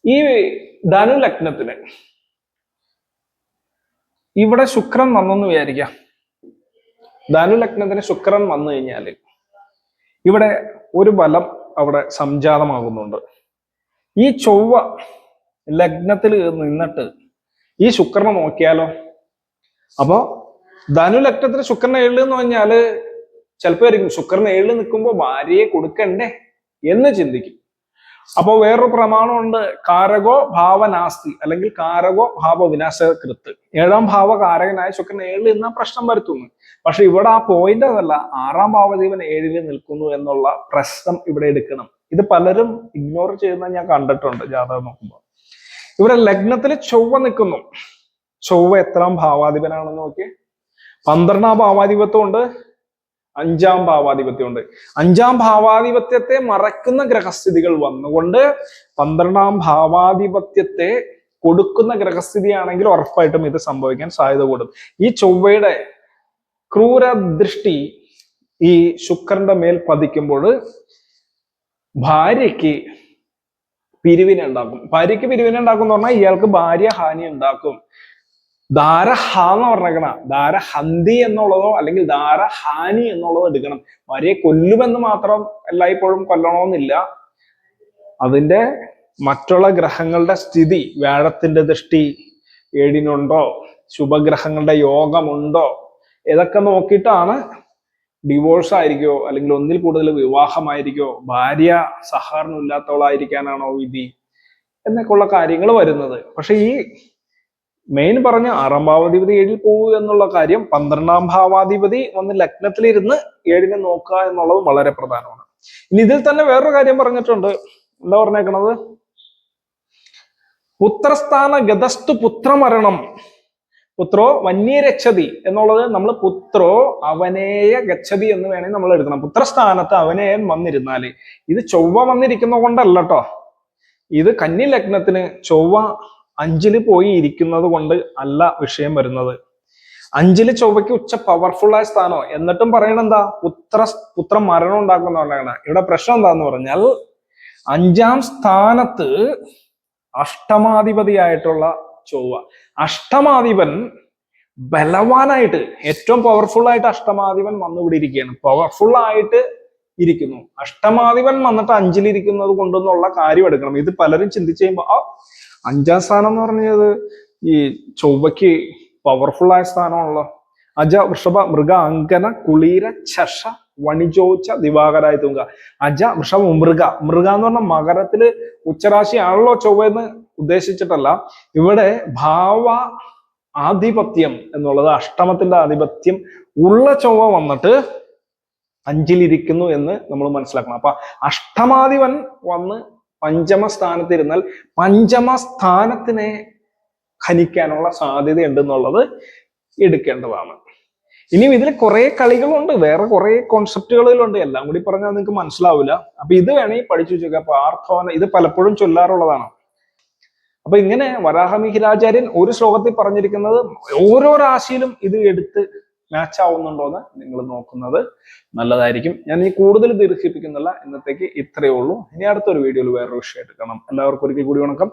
ഈ ധനു ലഗ്നത്തിന് ഇവിടെ ശുക്രൻ വന്നെന്ന് വിചാരിക്കാം. ധനു ലഗ്നത്തിന് ശുക്രൻ വന്നു കഴിഞ്ഞാല് ഇവിടെ ഒരു ബലം അവിടെ സംജാതമാകുന്നുണ്ട്. ഈ ചൊവ്വ ലഗ്നത്തിൽ നിന്നിട്ട് ഈ ശുക്രനെ നോക്കിയാലോ. അപ്പോ ധനു ലഗ്നത്തിന് ശുക്രൻ 7 എന്ന് പറഞ്ഞാല് ചിലപ്പോ ആയിരിക്കും ശുക്രൻ 7 നിൽക്കുമ്പോ ഭാര്യയെ കൊടുക്കണ്ടേ എന്ന് ചിന്തിക്കും. അപ്പോ വേറൊരു പ്രമാണമുണ്ട്, കാരകോ ഭാവനാസ്തി അല്ലെങ്കിൽ കാരകോ ഭാവ വിനാശകൃത്ത്. 7ാം ഭാവ കാരകനായ ശുക്രൻ 7 എന്ന പ്രശ്നം വരുത്തുന്നു. പക്ഷെ ഇവിടെ ആ പോയിന്റ് അതല്ല, 6ാം ഭാവജീവൻ 7 നിൽക്കുന്നു എന്നുള്ള പ്രശ്നം ഇവിടെ എടുക്കണം. ഇത് പലരും ഇഗ്നോർ ചെയ്യുന്ന ഞാൻ കണ്ടിട്ടുണ്ട് ജാതകം നോക്കുമ്പോൾ. ഇവിടെ ലഗ്നത്തിൽ ചൊവ്വ നിൽക്കുന്നു. ചൊവ്വ എത്രാം ഭാവാധിപനാണെന്ന് നോക്കി. 12ാം ഭാവാധിപത്യം ഉണ്ട്, 5ാം ഭാവാധിപത്യം ഉണ്ട്. 5ാം ഭാവാധിപത്യത്തെ മറക്കുന്ന ഗ്രഹസ്ഥിതികൾ വന്നുകൊണ്ട് 12ാം ഭാവാധിപത്യത്തെ കൊടുക്കുന്ന ഗ്രഹസ്ഥിതിയാണെങ്കിൽ ഉറപ്പായിട്ടും ഇത് സംഭവിക്കാൻ സാധ്യത കൂടും. ഈ ചൊവ്വയുടെ ക്രൂര ദൃഷ്ടി ഈ ശുക്രന്റെ മേൽ പതിക്കുമ്പോൾ ഭാര്യയ്ക്ക് പിരിവിനെ ഉണ്ടാക്കും. ഭാര്യയ്ക്ക് പിരിവിനെ ഉണ്ടാക്കും എന്ന് പറഞ്ഞാൽ ഇയാൾക്ക് ഭാര്യ ഹാനി ഉണ്ടാക്കും. ധാരഹ എന്ന് പറഞ്ഞേക്കണ ധാരഹന്തി എന്നുള്ളതോ അല്ലെങ്കിൽ ധാരഹാനി എന്നുള്ളതോ എടുക്കണം. ഭാര്യയെ കൊല്ലുമെന്ന് മാത്രം എല്ലായ്പ്പോഴും കൊല്ലണമെന്നില്ല. അതിന്റെ മറ്റുള്ള ഗ്രഹങ്ങളുടെ സ്ഥിതി, വ്യാഴത്തിന്റെ ദൃഷ്ടി 7-നുണ്ടോ, ശുഭഗ്രഹങ്ങളുടെ യോഗമുണ്ടോ, ഇതൊക്കെ നോക്കിയിട്ടാണ് ഡിവോഴ്സ് ആയിരിക്കോ അല്ലെങ്കിൽ ഒന്നിൽ കൂടുതൽ വിവാഹമായിരിക്കോ, ഭാര്യ സഹകരണം ഇല്ലാത്തവളായിരിക്കാനാണോ വിധി എന്നൊക്കെയുള്ള കാര്യങ്ങൾ വരുന്നത്. പക്ഷെ ഈ മെയിൻ പറഞ്ഞ 6ാം ഭാവാധിപതി 7-ൽ പോകുക എന്നുള്ള കാര്യം, 12ാം ഭാവാധിപതി വന്ന് ലഗ്നത്തിലിരുന്ന് 7-നെ നോക്കുക എന്നുള്ളത് വളരെ പ്രധാനമാണ്. ഇനി ഇതിൽ തന്നെ വേറൊരു കാര്യം പറഞ്ഞിട്ടുണ്ട്. എന്താ പറഞ്ഞേക്കണത്? പുത്രസ്ഥാന ഗതസ്തു പുത്രമരണം പുത്രോ വന്യരക്ഷതി എന്നുള്ളത് നമ്മൾ പുത്രോ അവനേയ ഗച്ഛതി എന്ന് വേണമെങ്കിൽ നമ്മൾ എടുക്കണം. പുത്രസ്ഥാനത്ത് അവനേയൻ വന്നിരുന്നാല്, ഇത് ചൊവ്വ വന്നിരിക്കുന്ന കൊണ്ടല്ല കേട്ടോ. ഇത് കന്നി ലഗ്നത്തിന് ചൊവ്വ 5-ൽ പോയി ഇരിക്കുന്നത് കൊണ്ട് അല്ല വിഷയം വരുന്നത്. 5-ല് ചൊവ്വയ്ക്ക് ഉച്ച പവർഫുൾ ആയ സ്ഥാനോ, എന്നിട്ടും പറയണെന്താ പുത്ര മരണം ഉണ്ടാക്കുന്നതാണ്. ഇവിടെ പ്രശ്നം എന്താന്ന് പറഞ്ഞാൽ 5ാം സ്ഥാനത്ത് അഷ്ടമാധിപതിയായിട്ടുള്ള ചൊവ്വ, അഷ്ടമാധിപൻ ബലവാനായിട്ട് ഏറ്റവും പവർഫുൾ ആയിട്ട് അഷ്ടമാധിപൻ വന്നിവിടെ ഇരിക്കുകയാണ്. പവർഫുൾ ആയിട്ട് ഇരിക്കുന്നു. അഷ്ടമാധിപൻ വന്നിട്ട് 5-ൽ ഇരിക്കുന്നത് കൊണ്ടെന്നുള്ള കാര്യം എടുക്കണം. ഇത് പലരും ചിന്തിച്ചു കഴിയുമ്പോ 5ാം സ്ഥാനം എന്ന് പറഞ്ഞത് ഈ ചൊവ്വയ്ക്ക് പവർഫുൾ ആയ സ്ഥാനമാണല്ലോ. അജ വൃഷഭ മൃഗ അങ്കന കുളീര ചഷ വണിജോച്ച ദിവാകരായ തുങ്ക. അജ വൃഷഭ മൃഗ എന്ന് പറഞ്ഞ മകരത്തില് ഉച്ചരാശിയാണല്ലോ ചൊവ്വ എന്ന് ഉദ്ദേശിച്ചിട്ടല്ല. ഇവിടെ ഭാവ ആധിപത്യം എന്നുള്ളത്, അഷ്ടമത്തിന്റെ ആധിപത്യം ഉള്ള ചൊവ്വ വന്നിട്ട് 5-ൽ ഇരിക്കുന്നു എന്ന് നമ്മൾ മനസ്സിലാക്കണം. അപ്പൊ അഷ്ടമാധിപൻ വന്ന് 5ാം സ്ഥാനത്തിരുന്നാൽ 5ാം സ്ഥാനത്തിനെ ഹനിക്കാനുള്ള സാധ്യത ഉണ്ടെന്നുള്ളത് എടുക്കേണ്ടതാണ്. ഇനിയും ഇതിൽ കുറെ കളികളുണ്ട്, വേറെ കുറെ കോൺസെപ്റ്റുകളിലുണ്ട്. എല്ലാം കൂടി പറഞ്ഞാൽ നിങ്ങൾക്ക് മനസ്സിലാവില്ല. അപ്പൊ ഇത് വേണമെങ്കിൽ പഠിച്ചു വെച്ചേക്കുക. അപ്പൊ ആർത്തവന ഇത് പലപ്പോഴും ചൊല്ലാറുള്ളതാണ്. അപ്പൊ ഇങ്ങനെ വരാഹമിഹിരാചാര്യൻ ഒരു ശ്ലോകത്തിൽ പറഞ്ഞിരിക്കുന്നത് ഓരോ രാശിയിലും ഇത് എടുത്ത് മാച്ച് ആവുന്നുണ്ടോ എന്ന് നിങ്ങൾ നോക്കുന്നത് നല്ലതായിരിക്കും. ഞാൻ ഈ കൂടുതൽ ദീർഘിപ്പിക്കുന്നില്ല. ഇന്നത്തേക്ക് ഇത്രയേ ഉള്ളൂ. ഇനി അടുത്തൊരു വീഡിയോയിൽ വേറൊരു വിഷയമായിട്ട് കാണാം. എല്ലാവർക്കും ഒരിക്കൽ കൂടി വണക്കം.